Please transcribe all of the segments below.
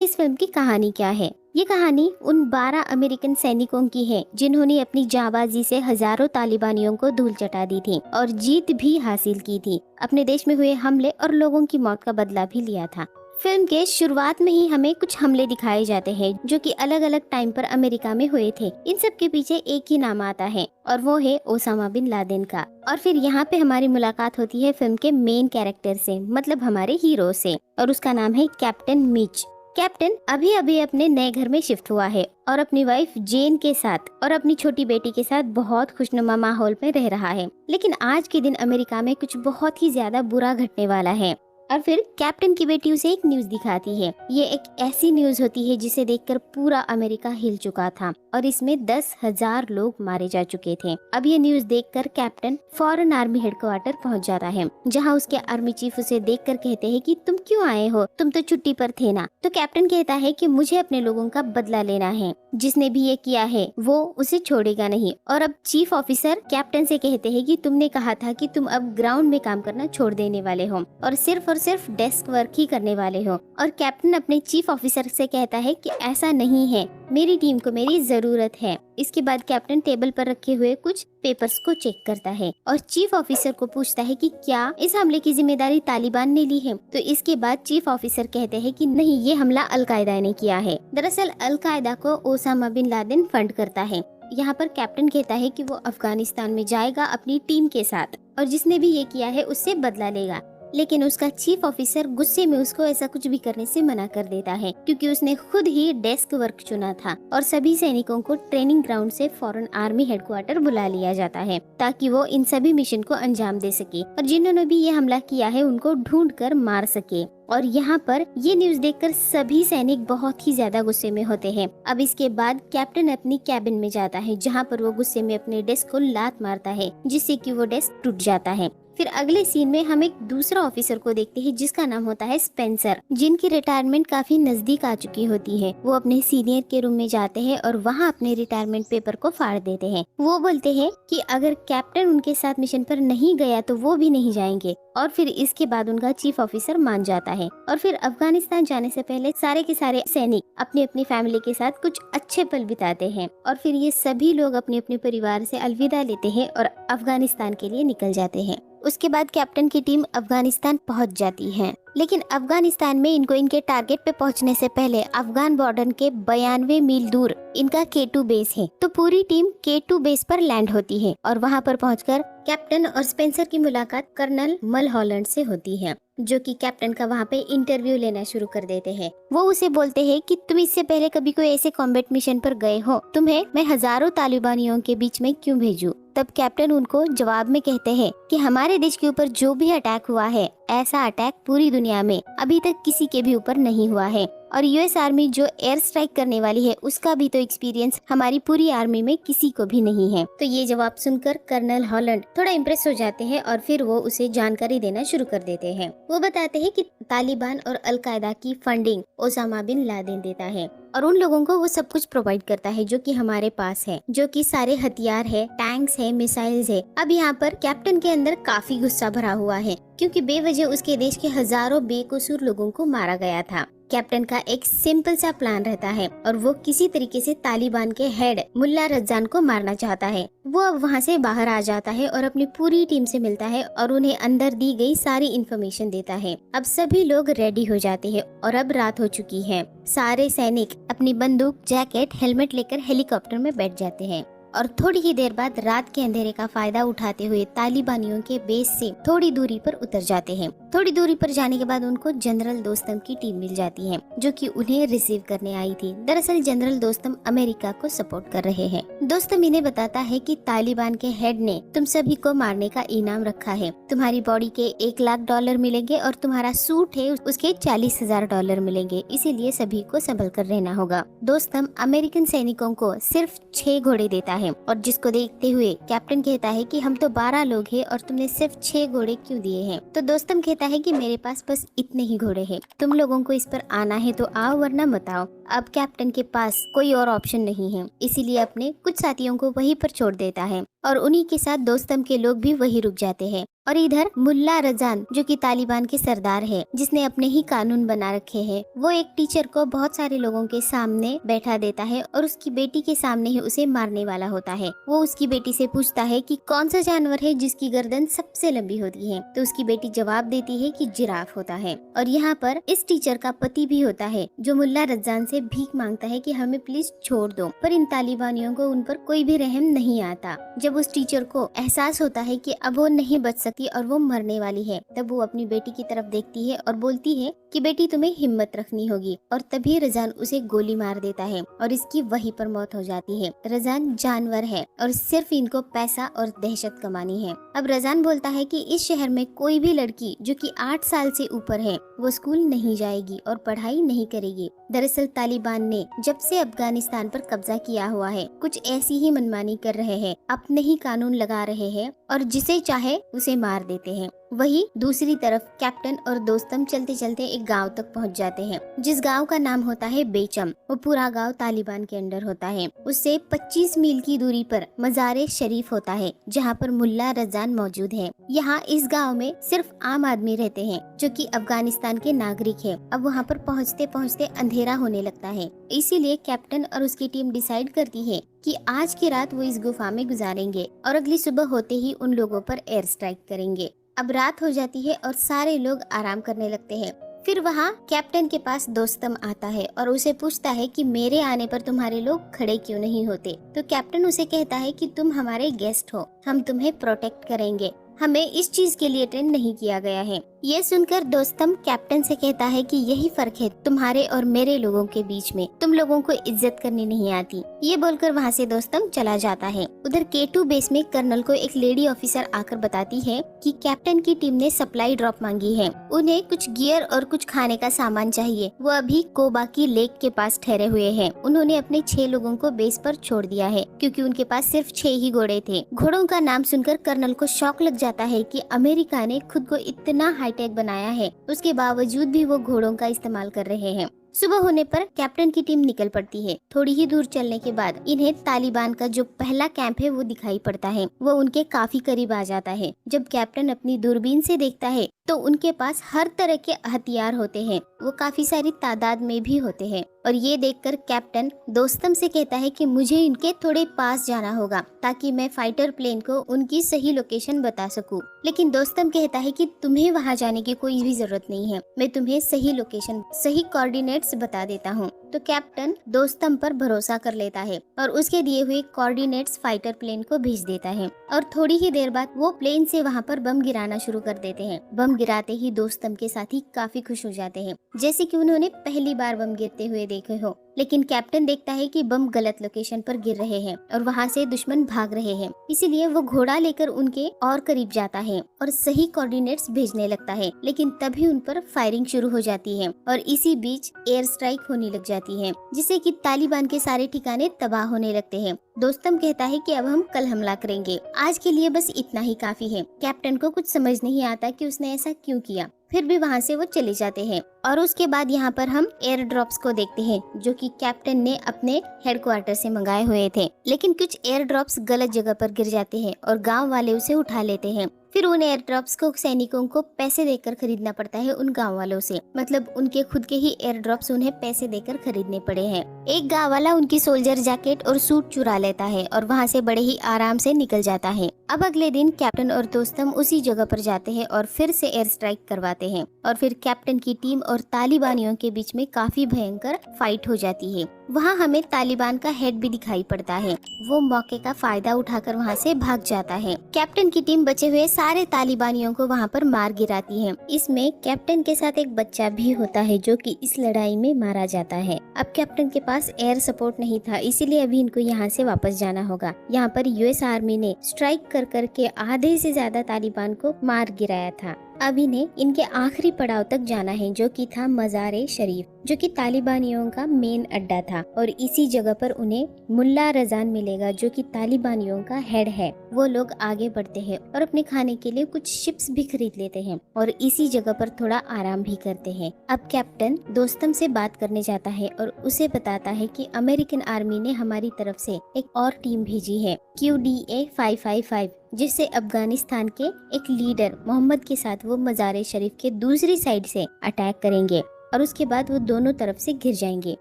इस फिल्म की कहानी क्या है? ये कहानी उन 12 अमेरिकन सैनिकों की है जिन्होंने अपनी जाबाजी से हजारों तालिबानियों को धूल चटा दी थी और जीत भी हासिल की थी। अपने देश में हुए हमले और लोगों की मौत का बदला भी लिया था। फिल्म के शुरुआत में ही हमें कुछ हमले दिखाए जाते हैं जो कि अलग अलग टाइम पर अमेरिका में हुए थे। इन सब के पीछे एक ही नाम आता है और वो है ओसामा बिन लादेन का। और फिर यहाँ पे हमारी मुलाकात होती है फिल्म के मेन कैरेक्टर से, मतलब हमारे हीरो से, और उसका नाम है कैप्टन मिच। कैप्टन अभी अभी अपने नए घर में शिफ्ट हुआ है और अपनी वाइफ जेन के साथ और अपनी छोटी बेटी के साथ बहुत खुशनुमा माहौल में रह रहा है। लेकिन आज के दिन अमेरिका में कुछ बहुत ही ज्यादा बुरा घटने वाला है। और फिर कैप्टन की बेटी उसे एक न्यूज दिखाती है। ये एक ऐसी न्यूज होती है जिसे देखकर पूरा अमेरिका हिल चुका था और इसमें 10,000 लोग मारे जा चुके थे। अब ये न्यूज देखकर कैप्टन फौरन आर्मी हेडक्वार्टर पहुंच जाता है, जहां उसके आर्मी चीफ उसे देखकर कहते हैं कि तुम क्यों आए हो, तुम तो छुट्टी पर थे ना। तो कैप्टन कहता है कि मुझे अपने लोगों का बदला लेना है, जिसने भी ये किया है वो उसे छोड़ेगा नहीं। और अब चीफ ऑफिसर कैप्टन से कहते हैं कि तुमने कहा था कि तुम अब ग्राउंड में काम करना छोड़ देने वाले हो और सिर्फ डेस्क वर्क ही करने वाले हो। और कैप्टन अपने चीफ ऑफिसर से कहता है कि ऐसा नहीं है, मेरी टीम को मेरी जरूरत है। इसके बाद कैप्टन टेबल पर रखे हुए कुछ पेपर्स को चेक करता है और चीफ ऑफिसर को पूछता है कि क्या इस हमले की जिम्मेदारी तालिबान ने ली है। तो इसके बाद चीफ ऑफिसर कहते हैं कि नहीं, ये हमला अल-कायदा ने किया है। दरअसल अल-कायदा को ओसामा बिन लादेन फंड करता है। यहाँ पर कैप्टन कहता है कि वो अफगानिस्तान में जाएगा अपनी टीम के साथ और जिसने भी ये किया है उससे बदला लेगा। लेकिन उसका चीफ ऑफिसर गुस्से में उसको ऐसा कुछ भी करने से मना कर देता है, क्योंकि उसने खुद ही डेस्क वर्क चुना था और सभी सैनिकों को ट्रेनिंग ग्राउंड से फौरन आर्मी हेडक्वार्टर बुला लिया जाता है ताकि वो इन सभी मिशन को अंजाम दे सके और जिन्होंने भी ये हमला किया है उनको ढूंढ कर मार सके। और यहाँ पर ये न्यूज देखकर सभी सैनिक बहुत ही ज्यादा गुस्से में होते हैं। अब इसके बाद कैप्टन अपनी कैबिन में जाता है, जहाँ पर वो गुस्से में अपने डेस्क को लात मारता है जिससे कि वो डेस्क टूट जाता है। फिर अगले सीन में हम एक दूसरा ऑफिसर को देखते हैं जिसका नाम होता है स्पेंसर, जिनकी रिटायरमेंट काफी नजदीक आ चुकी होती है। वो अपने सीनियर के रूम में जाते हैं और वहाँ अपने रिटायरमेंट पेपर को फाड़ देते हैं। वो बोलते हैं कि अगर कैप्टन उनके साथ मिशन पर नहीं गया तो वो भी नहीं जाएंगे। और फिर इसके बाद उनका चीफ ऑफिसर मान जाता है और फिर अफगानिस्तान जाने से पहले सारे के सारे सैनिक अपनी अपनी फैमिली के साथ कुछ अच्छे पल बिताते हैं और फिर ये सभी लोग अपने अपने परिवार से अलविदा लेते हैं और अफगानिस्तान के लिए निकल जाते हैं। उसके बाद कैप्टन की टीम अफगानिस्तान पहुंच जाती है, लेकिन अफगानिस्तान में इनको इनके टारगेट पे पहुंचने से पहले अफगान बॉर्डर के 92 मील दूर इनका K2 बेस है। तो पूरी टीम K2 बेस पर लैंड होती है और वहां पर पहुंचकर कैप्टन और स्पेंसर की मुलाकात कर्नल मलहॉलैंड से होती है, जो कि कैप्टन का वहाँ पे इंटरव्यू लेना शुरू कर देते हैं। वो उसे बोलते हैं कि तुम इससे पहले कभी कोई ऐसे कॉम्बैट मिशन पर गए हो, तुम्हें मैं हजारों तालिबानियों के बीच में क्यों भेजूं? तब कैप्टन उनको जवाब में कहते हैं कि हमारे देश के ऊपर जो भी अटैक हुआ है, ऐसा अटैक पूरी दुनिया में अभी तक किसी के भी ऊपर नहीं हुआ है और यूएस आर्मी जो एयर स्ट्राइक करने वाली है उसका भी तो एक्सपीरियंस हमारी पूरी आर्मी में किसी को भी नहीं है। तो ये जवाब सुनकर कर्नल हॉलैंड थोड़ा इम्प्रेस हो जाते हैं और फिर वो उसे जानकारी देना शुरू कर देते हैं। वो बताते हैं कि तालिबान और अल-कायदा की फंडिंग ओसामा बिन लादेन देता है और उन लोगों को वो सब कुछ प्रोवाइड करता है जो कि हमारे पास है, जो कि सारे हथियार है, टैंक्स है, मिसाइल्स है। अब यहाँ पर कैप्टन के अंदर काफी गुस्सा भरा हुआ है क्योंकि बेवजह उसके देश के हजारों बेकसूर लोगों को मारा गया था। कैप्टन का एक सिंपल सा प्लान रहता है और वो किसी तरीके से तालिबान के हेड मुल्ला रज्जान को मारना चाहता है। वो अब वहाँ से बाहर आ जाता है और अपनी पूरी टीम से मिलता है और उन्हें अंदर दी गई सारी इन्फॉर्मेशन देता है। अब सभी लोग रेडी हो जाते हैं और अब रात हो चुकी है। सारे सैनिक अपनी बंदूक, जैकेट, हेलमेट लेकर हेलीकॉप्टर में बैठ जाते हैं और थोड़ी ही देर बाद रात के अंधेरे का फायदा उठाते हुए तालिबानियों के बेस से थोड़ी दूरी पर उतर जाते हैं। थोड़ी दूरी पर जाने के बाद उनको जनरल दोस्तम की टीम मिल जाती है, जो कि उन्हें रिसीव करने आई थी। दरअसल जनरल दोस्तम अमेरिका को सपोर्ट कर रहे हैं। दोस्तम इन्हें बताता है कि तालिबान के हेड ने तुम सभी को मारने का इनाम रखा है। तुम्हारी बॉडी के $1,00,000 मिलेंगे और तुम्हारा सूट है उसके $40,000 मिलेंगे, इसीलिए सभी को संभल कर रहना होगा। दोस्तम अमेरिकन सैनिकों को सिर्फ 6 घोड़े देता है और जिसको देखते हुए कैप्टन कहता है कि हम तो 12 लोग हैं और तुमने सिर्फ 6 घोड़े क्यों दिए हैं? तो दोस्तम कहता है कि मेरे पास बस इतने ही घोड़े हैं, तुम लोगों को इस पर आना है तो आओ वरना मत आओ। अब कैप्टन के पास कोई और ऑप्शन नहीं है, इसीलिए अपने कुछ साथियों को वहीं पर छोड़ देता है और उन्हीं के साथ दोस्तम के लोग भी वहीं रुक जाते हैं। और इधर मुल्ला रजान जो कि तालिबान के सरदार है, जिसने अपने ही कानून बना रखे हैं, वो एक टीचर को बहुत सारे लोगों के सामने बैठा देता है और उसकी बेटी के सामने ही उसे मारने वाला होता है। वो उसकी बेटी से पूछता है कि कौन सा जानवर है जिसकी गर्दन सबसे लंबी होती है, तो उसकी बेटी जवाब देती है कि जिराफ होता है। और यहाँ पर इस टीचर का पति भी होता है जो मुल्ला रजान से भीख मांगता है कि हमें प्लीज छोड़ दो, पर इन तालिबानियों को उन पर कोई भी रहम नहीं आता। जब उस टीचर को एहसास होता है कि अब वो नहीं बच सकती और वो मरने वाली है, तब वो अपनी बेटी की तरफ देखती है और बोलती है कि बेटी तुम्हें हिम्मत रखनी होगी, और तभी रजान उसे गोली मार देता है और इसकी वहीं पर मौत हो जाती है। रजान जानवर है और सिर्फ इनको पैसा और दहशत कमानी है। अब रजान बोलता है कि इस शहर में कोई भी लड़की जो कि 8 साल से ऊपर है वो स्कूल नहीं जाएगी और पढ़ाई नहीं करेगी। दरअसल तालिबान ने जब से अफगानिस्तान पर कब्जा किया हुआ है, कुछ ऐसी ही मनमानी कर रहे हैं, अपने ही कानून लगा रहे हैं और जिसे चाहे उसे मार देते हैं। वही दूसरी तरफ कैप्टन और दोस्तम चलते चलते एक गांव तक पहुंच जाते हैं, जिस गांव का नाम होता है बेचम। वो पूरा गांव तालिबान के अंडर होता है। उससे 25 मील की दूरी पर मज़ारे शरीफ होता है, जहां पर मुल्ला रजान मौजूद है। यहाँ इस गांव में सिर्फ आम आदमी रहते हैं जो कि अफगानिस्तान के नागरिक है। अब वहाँ पर पहुँचते पहुँचते अंधेरा होने लगता है, इसीलिए कैप्टन और उसकी टीम डिसाइड करती है कि आज की रात वो इस गुफा में गुजारेंगे और अगली सुबह होते ही उन लोगों पर एयर स्ट्राइक करेंगे। अब रात हो जाती है और सारे लोग आराम करने लगते हैं। फिर वहाँ कैप्टन के पास दोस्तम आता है और उसे पूछता है कि मेरे आने पर तुम्हारे लोग खड़े क्यों नहीं होते। तो कैप्टन उसे कहता है कि तुम हमारे गेस्ट हो, हम तुम्हें प्रोटेक्ट करेंगे, हमें इस चीज के लिए ट्रेन नहीं किया गया है। ये सुनकर दोस्तम कैप्टन से कहता है कि यही फर्क है तुम्हारे और मेरे लोगों के बीच में, तुम लोगों को इज्जत करनी नहीं आती। ये बोलकर वहाँ से दोस्तम चला जाता है। उधर K2 बेस में कर्नल को एक लेडी ऑफिसर आकर बताती है कि कैप्टन की टीम ने सप्लाई ड्रॉप मांगी है, उन्हें कुछ गियर और कुछ खाने का सामान चाहिए। वो अभी कोबाकी लेक के पास ठहरे हुए हैं। उन्होंने अपने 6 लोगों को बेस पर छोड़ दिया है क्योंकि उनके पास सिर्फ 6 ही घोड़े थे। घोड़ों का नाम सुनकर कर्नल को शौक लग जाता है कि अमेरिका ने खुद को इतना हाईटेक बनाया है, उसके बावजूद भी वो घोड़ों का इस्तेमाल कर रहे हैं। सुबह होने पर कैप्टन की टीम निकल पड़ती है। थोड़ी ही दूर चलने के बाद इन्हें तालिबान का जो पहला कैंप है वो दिखाई पड़ता है। वो उनके काफी करीब आ जाता है। जब कैप्टन अपनी दूरबीन से देखता है तो उनके पास हर तरह के हथियार होते हैं, वो काफी सारी तादाद में भी होते हैं। और ये देखकर कैप्टन दोस्तम से कहता है कि मुझे इनके थोड़े पास जाना होगा ताकि मैं फाइटर प्लेन को उनकी सही लोकेशन बता सकूं। लेकिन दोस्तम कहता है कि तुम्हें वहां जाने की कोई भी जरूरत नहीं है, मैं तुम्हें सही लोकेशन, सही कोऑर्डिनेट्स बता देता हूँ। तो कैप्टन दोस्तम पर भरोसा कर लेता है और उसके दिए हुए कोऑर्डिनेट्स फाइटर प्लेन को भेज देता है। और थोड़ी ही देर बाद वो प्लेन से वहाँ पर बम गिराना शुरू कर देते हैं। बम गिराते ही दोस्तम के साथी काफी खुश हो जाते हैं, जैसे कि उन्होंने पहली बार बम गिरते हुए देखे हो। लेकिन कैप्टन देखता है कि बम गलत लोकेशन पर गिर रहे हैं और वहाँ से दुश्मन भाग रहे हैं, इसीलिए वो घोड़ा लेकर उनके और करीब जाता है और सही कोऑर्डिनेट्स भेजने लगता है। लेकिन तभी उन पर फायरिंग शुरू हो जाती है और इसी बीच एयर स्ट्राइक होने लग जाती है, जिससे कि तालिबान के सारे ठिकाने तबाह होने लगते हैं। दोस्तम कहता है कि अब हम कल हमला करेंगे, आज के लिए बस इतना ही काफी है। कैप्टन को कुछ समझ नहीं आता कि उसने ऐसा क्यों किया, फिर भी वहाँ से वो चले जाते हैं। और उसके बाद यहाँ पर हम एयर ड्रॉप्स को देखते हैं जो कि कैप्टन ने अपने हेडक्वार्टर से मंगाए हुए थे। लेकिन कुछ एयर ड्रॉप्स गलत जगह पर गिर जाते हैं और गांव वाले उसे उठा लेते हैं। फिर उन एयर ड्रॉप्स को सैनिकों को पैसे देकर खरीदना पड़ता है उन गांव वालों से, मतलब उनके खुद के ही एयर ड्रॉप्स उन्हें पैसे देकर खरीदने पड़े हैं। एक गांव वाला उनकी सोल्जर जैकेट और सूट चुरा लेता है और वहाँ से बड़े ही आराम से निकल जाता है। अब अगले दिन कैप्टन और दोस्तम उसी जगह पर जाते हैं और फिर से एयर स्ट्राइक करवाते हैं और फिर कैप्टन की टीम और तालिबानियों के बीच में काफी भयंकर फाइट हो जाती है। वहाँ हमें तालिबान का हेड भी दिखाई पड़ता है। वो मौके का फायदा उठाकर वहाँ से भाग जाता है। कैप्टन की टीम बचे हुए सारे तालिबानियों को वहाँ पर मार गिराती है। इसमें कैप्टन के साथ एक बच्चा भी होता है जो कि इस लड़ाई में मारा जाता है। अब कैप्टन के पास एयर सपोर्ट नहीं था, इसीलिए अभी इनको यहाँ से वापस जाना होगा। यहाँ पर यूएस आर्मी ने स्ट्राइक कर करके आधे से ज्यादा तालिबान को मार गिराया था। अब इन्हें इनके आखिरी पड़ाव तक जाना है जो कि था मज़ारे शरीफ, जो कि तालिबानियों का मेन अड्डा था। और इसी जगह पर उन्हें मुल्ला रजान मिलेगा जो कि तालिबानियों का हेड है। वो लोग आगे बढ़ते हैं और अपने खाने के लिए कुछ शिप्स भी खरीद लेते हैं और इसी जगह पर थोड़ा आराम भी करते हैं। अब कैप्टन दोस्तम से बात करने जाता है और उसे बताता है कि अमेरिकन आर्मी ने हमारी तरफ से एक और टीम भेजी है, QDA 555, जिससे अफगानिस्तान के एक लीडर मोहम्मद के साथ वो मज़ार शरीफ के दूसरी साइड से अटैक करेंगे और उसके बाद वो दोनों तरफ से घिर जाएंगे।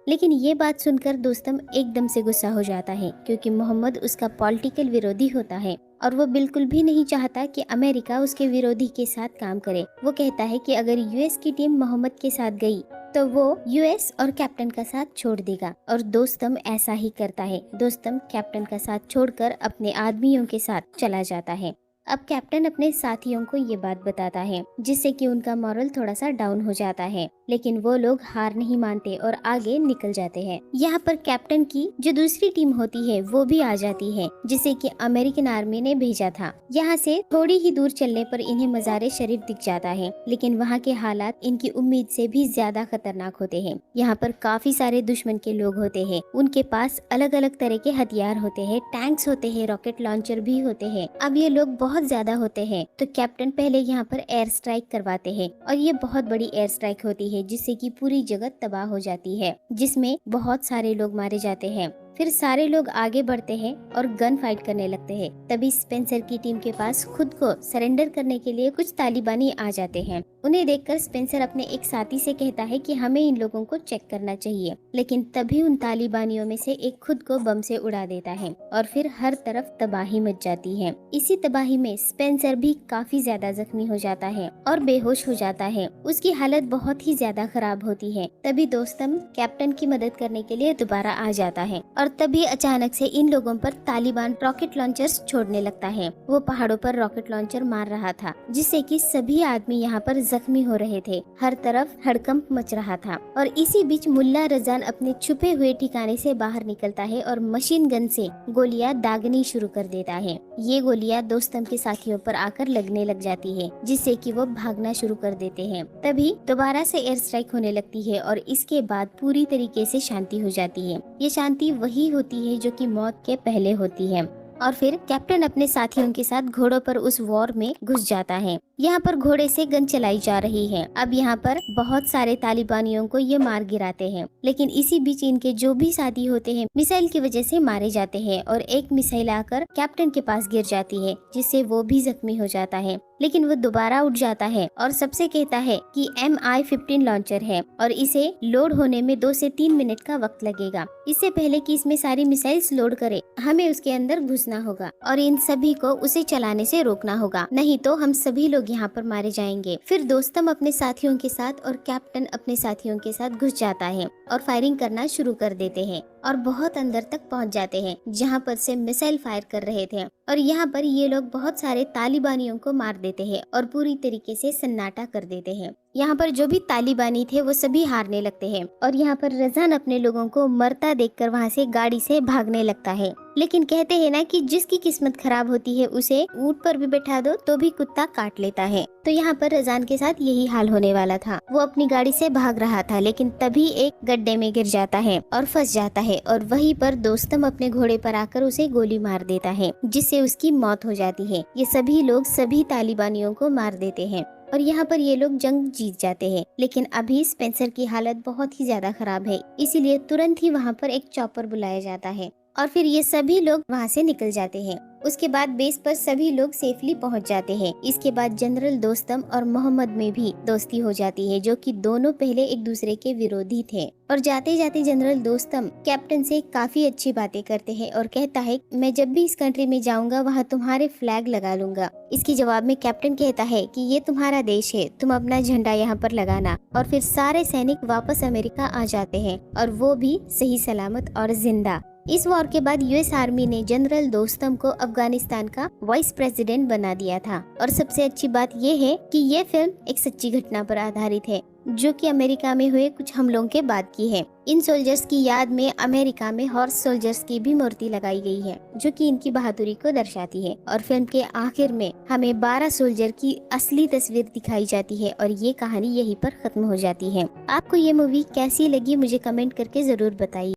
लेकिन ये बात सुनकर दोस्तम एकदम से गुस्सा हो जाता है, क्योंकि मोहम्मद उसका पॉलिटिकल विरोधी होता है और वो बिल्कुल भी नहीं चाहता कि अमेरिका उसके विरोधी के साथ काम करे। वो कहता है कि अगर यूएस की टीम मोहम्मद के साथ गई तो वो यूएस और कैप्टन का साथ छोड़ देगा, और दोस्तम ऐसा ही करता है। दोस्तम कैप्टन का साथ छोड़कर अपने आदमियों के साथ चला जाता है। अब कैप्टन अपने साथियों को ये बात बताता है, जिससे कि उनका मॉरल थोड़ा सा डाउन हो जाता है, लेकिन वो लोग हार नहीं मानते और आगे निकल जाते हैं। यहाँ पर कैप्टन की जो दूसरी टीम होती है वो भी आ जाती है, जिसे कि अमेरिकन आर्मी ने भेजा था। यहाँ से थोड़ी ही दूर चलने पर इन्हें मज़ार शरीफ दिख जाता है, लेकिन वहाँ के हालात इनकी उम्मीद से भी ज्यादा खतरनाक होते हैं। यहाँ पर काफी सारे दुश्मन के लोग होते हैं, उनके पास अलग अलग तरह के हथियार होते हैं, टैंक्स होते हैं, रॉकेट लॉन्चर भी होते हैं। अब ये लोग बहुत ज्यादा होते हैं, तो कैप्टन पहले यहाँ पर एयर स्ट्राइक करवाते हैं, और ये बहुत बड़ी एयर स्ट्राइक होती है, जिससे कि पूरी जगह तबाह हो जाती है, जिसमें बहुत सारे लोग मारे जाते हैं। फिर सारे लोग आगे बढ़ते हैं और गन फाइट करने लगते हैं। तभी स्पेंसर की टीम के पास खुद को सरेंडर करने के लिए कुछ तालिबानी आ जाते हैं। उन्हें देखकर स्पेंसर अपने एक साथी से कहता है कि हमें इन लोगों को चेक करना चाहिए, लेकिन तभी उन तालिबानियों में से एक खुद को बम से उड़ा देता है और फिर हर तरफ तबाही मच जाती है। इसी तबाही में स्पेंसर भी काफी ज्यादा जख्मी हो जाता है और बेहोश हो जाता है। उसकी हालत बहुत ही ज्यादा खराब होती है। तभी दोस्तम कैप्टन की मदद करने के लिए दोबारा आ जाता है, और तभी अचानक से इन लोगों पर तालिबान रॉकेट लॉन्चर्स छोड़ने लगता है। वो पहाड़ों पर रॉकेट लॉन्चर मार रहा था, जिससे कि सभी आदमी यहाँ पर जख्मी हो रहे थे। हर तरफ हड़कंप मच रहा था, और इसी बीच मुल्ला रजान अपने छुपे हुए ठिकाने से बाहर निकलता है और मशीन गन से गोलियां दागनी शुरू कर देता है। ये गोलियां दोस्तम के साथियों पर आकर लगने लग जाती है, जिससे कि वो भागना शुरू कर देते हैं। तभी दोबारा से एयर स्ट्राइक होने लगती है और इसके बाद पूरी तरीके से शांति हो जाती है। ये शांति वही होती है जो कि मौत के पहले होती है। और फिर कैप्टन अपने साथियों के साथ घोड़ों पर उस वॉर में घुस जाता है। यहाँ पर घोड़े से गन चलाई जा रही है। अब यहाँ पर बहुत सारे तालिबानियों को ये मार गिराते हैं, लेकिन इसी बीच इनके जो भी साथी होते हैं मिसाइल की वजह से मारे जाते हैं, और एक मिसाइल आकर कैप्टन के पास गिर जाती है, जिससे वो भी जख्मी हो जाता है। लेकिन वो दोबारा उठ जाता है और सबसे कहता है कि MI-15 लॉन्चर है और इसे लोड होने में 2 से 3 मिनट का वक्त लगेगा। इससे पहले कि इसमें सारी मिसाइल्स लोड करे, हमें उसके अंदर घुसना होगा और इन सभी को उसे चलाने से रोकना होगा, नहीं तो हम सभी लोग यहाँ पर मारे जाएंगे। फिर दोस्तम अपने साथियों के साथ और कैप्टन अपने साथियों के साथ घुस जाता है और फायरिंग करना शुरू कर देते हैं, और बहुत अंदर तक पहुंच जाते हैं जहां पर से मिसाइल फायर कर रहे थे। और यहाँ पर ये लोग बहुत सारे तालिबानियों को मार देते हैं और पूरी तरीके से सन्नाटा कर देते हैं। यहाँ पर जो भी तालिबानी थे वो सभी हारने लगते हैं, और यहाँ पर रजान अपने लोगों को मरता देखकर वहाँ से गाड़ी से भागने लगता है। लेकिन कहते हैं ना कि जिसकी किस्मत खराब होती है उसे ऊंट पर भी बैठा दो तो भी कुत्ता काट लेता है। तो यहाँ पर रजान के साथ यही हाल होने वाला था। वो अपनी गाड़ी से भाग रहा था, लेकिन तभी एक गड्ढे में गिर जाता है और फंस जाता है, और वहीं पर दोस्तम अपने घोड़े पर आकर उसे गोली मार देता है, जिससे उसकी मौत हो जाती है। ये सभी लोग सभी तालिबानियों को मार देते हैं और यहाँ पर ये लोग जंग जीत जाते हैं। लेकिन अभी स्पेंसर की हालत बहुत ही ज्यादा खराब है, इसीलिए तुरंत ही वहाँ पर एक चॉपर बुलाया जाता है और फिर ये सभी लोग वहाँ से निकल जाते हैं। उसके बाद बेस पर सभी लोग सेफली पहुंच जाते हैं। इसके बाद जनरल दोस्तम और मोहम्मद में भी दोस्ती हो जाती है, जो कि दोनों पहले एक दूसरे के विरोधी थे। और जाते जाते जनरल दोस्तम कैप्टन से काफी अच्छी बातें करते हैं और कहता है मैं जब भी इस कंट्री में जाऊंगा वहाँ तुम्हारे फ्लैग लगा लूंगा। इसके जवाब में कैप्टन कहता है कि ये तुम्हारा देश है, तुम अपना झंडा यहाँ पर लगाना। और फिर सारे सैनिक वापस अमेरिका आ जाते हैं, और वो भी सही सलामत और जिंदा। इस वॉर के बाद यूएस आर्मी ने जनरल दोस्तम को अफगानिस्तान का वाइस प्रेसिडेंट बना दिया था। और सबसे अच्छी बात ये है कि ये फिल्म एक सच्ची घटना पर आधारित है, जो कि अमेरिका में हुए कुछ हमलों के बाद की है। इन सोल्जर्स की याद में अमेरिका में हॉर्स सोल्जर्स की भी मूर्ति लगाई गई है, जो कि इनकी बहादुरी को दर्शाती है। और फिल्म के आखिर में हमें 12 सोल्जर की असली तस्वीर दिखाई जाती है, और ये कहानी यहीं पर खत्म हो जाती है। आपको ये मूवी कैसी लगी मुझे कमेंट करके जरूर बताइए।